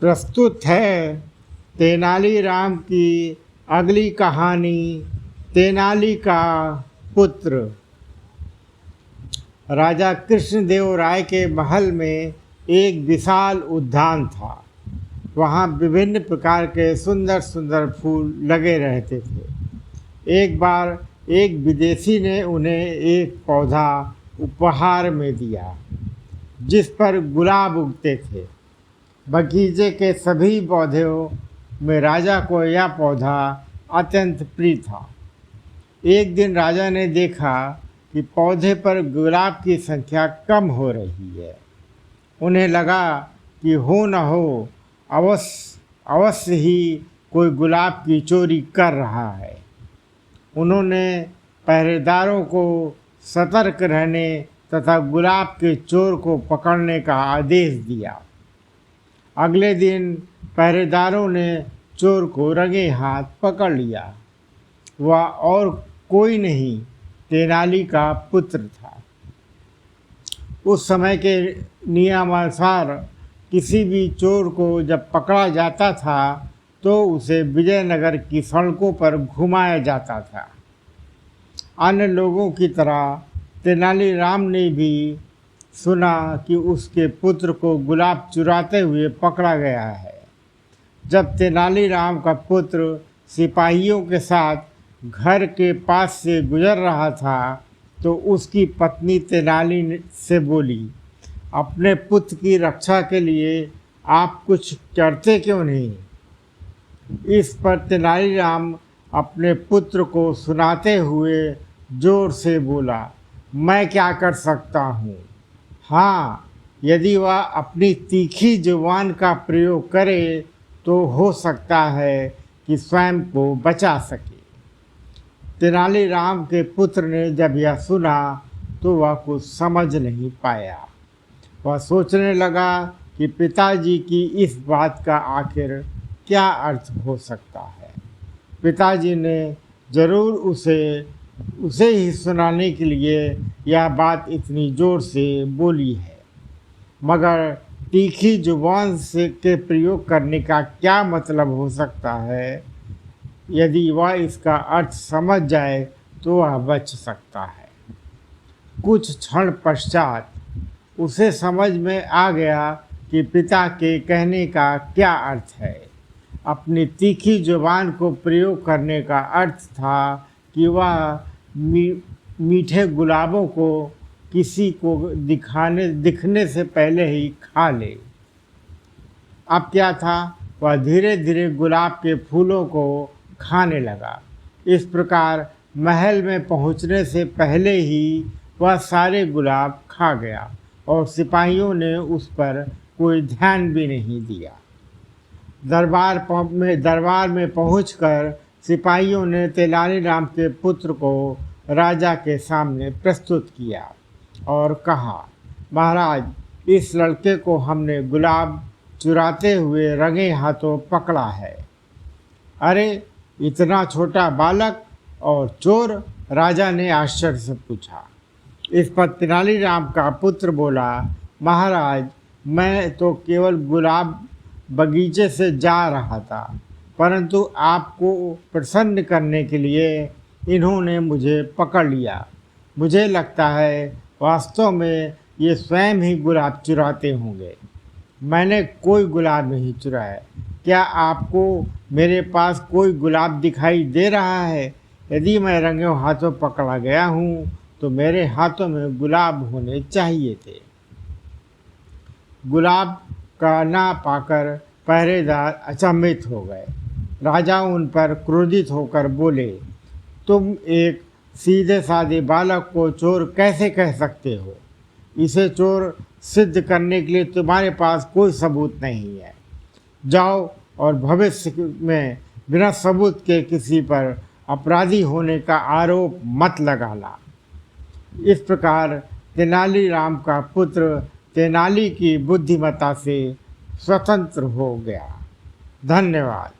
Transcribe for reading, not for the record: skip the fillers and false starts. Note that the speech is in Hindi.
प्रस्तुत है तेनालीराम की अगली कहानी, तेनाली का पुत्र। राजा कृष्णदेव राय के महल में एक विशाल उद्यान था। वहाँ विभिन्न प्रकार के सुंदर सुंदर फूल लगे रहते थे। एक बार एक विदेशी ने उन्हें एक पौधा उपहार में दिया जिस पर गुलाब उगते थे। बगीचे के सभी पौधों में राजा को यह पौधा अत्यंत प्रिय था। एक दिन राजा ने देखा कि पौधे पर गुलाब की संख्या कम हो रही है। उन्हें लगा कि हो न हो अवश्य ही कोई गुलाब की चोरी कर रहा है। उन्होंने पहरेदारों को सतर्क रहने तथा गुलाब के चोर को पकड़ने का आदेश दिया। अगले दिन पहरेदारों ने चोर को रंगे हाथ पकड़ लिया। वह और कोई नहीं, तेनाली का पुत्र था। उस समय के नियमानुसार किसी भी चोर को जब पकड़ा जाता था तो उसे विजयनगर की सड़कों पर घुमाया जाता था। अन्य लोगों की तरह तेनालीराम ने भी सुना कि उसके पुत्र को गुलाब चुराते हुए पकड़ा गया है। जब तेनालीराम का पुत्र सिपाहियों के साथ घर के पास से गुजर रहा था तो उसकी पत्नी तेनाली से बोली, अपने पुत्र की रक्षा के लिए आप कुछ करते क्यों नहीं? इस पर तेनालीराम अपने पुत्र को सुनाते हुए जोर से बोला, मैं क्या कर सकता हूँ? हाँ, यदि वह अपनी तीखी जुबान का प्रयोग करे तो हो सकता है कि स्वयं को बचा सके। तेनालीराम के पुत्र ने जब यह सुना तो वह कुछ समझ नहीं पाया। वह सोचने लगा कि पिताजी की इस बात का आखिर क्या अर्थ हो सकता है। पिताजी ने जरूर उसे ही सुनाने के लिए यह बात इतनी जोर से बोली है, मगर तीखी जुबान से के प्रयोग करने का क्या मतलब हो सकता है? यदि वह इसका अर्थ समझ जाए तो वह बच सकता है। कुछ क्षण पश्चात उसे समझ में आ गया कि पिता के कहने का क्या अर्थ है। अपनी तीखी जुबान को प्रयोग करने का अर्थ था कि वह मीठे गुलाबों को किसी को दिखने से पहले ही खा ले। अब क्या था, वह धीरे धीरे गुलाब के फूलों को खाने लगा। इस प्रकार महल में पहुंचने से पहले ही वह सारे गुलाब खा गया और सिपाहियों ने उस पर कोई ध्यान भी नहीं दिया। दरबार में पहुंचकर सिपाहियों ने तेनालीराम के पुत्र को राजा के सामने प्रस्तुत किया और कहा, महाराज, इस लड़के को हमने गुलाब चुराते हुए रंगे हाथों पकड़ा है। अरे, इतना छोटा बालक और चोर? राजा ने आश्चर्य से पूछा। इस पर तेनालीराम का पुत्र बोला, महाराज, मैं तो केवल गुलाब बगीचे से जा रहा था, परंतु आपको प्रसन्न करने के लिए इन्होंने मुझे पकड़ लिया। मुझे लगता है वास्तव में ये स्वयं ही गुलाब चुराते होंगे। मैंने कोई गुलाब नहीं चुराया। क्या आपको मेरे पास कोई गुलाब दिखाई दे रहा है? यदि मैं रंगे हाथों पकड़ा गया हूँ तो मेरे हाथों में गुलाब होने चाहिए थे। गुलाब का ना पाकर पहरेदार अचंभित हो गए। राजा उन पर क्रोधित होकर बोले, तुम एक सीधे साधे बालक को चोर कैसे कह सकते हो? इसे चोर सिद्ध करने के लिए तुम्हारे पास कोई सबूत नहीं है। जाओ और भविष्य में बिना सबूत के किसी पर अपराधी होने का आरोप मत लगाना। इस प्रकार तेनालीराम का पुत्र तेनाली की बुद्धिमत्ता से स्वतंत्र हो गया। धन्यवाद।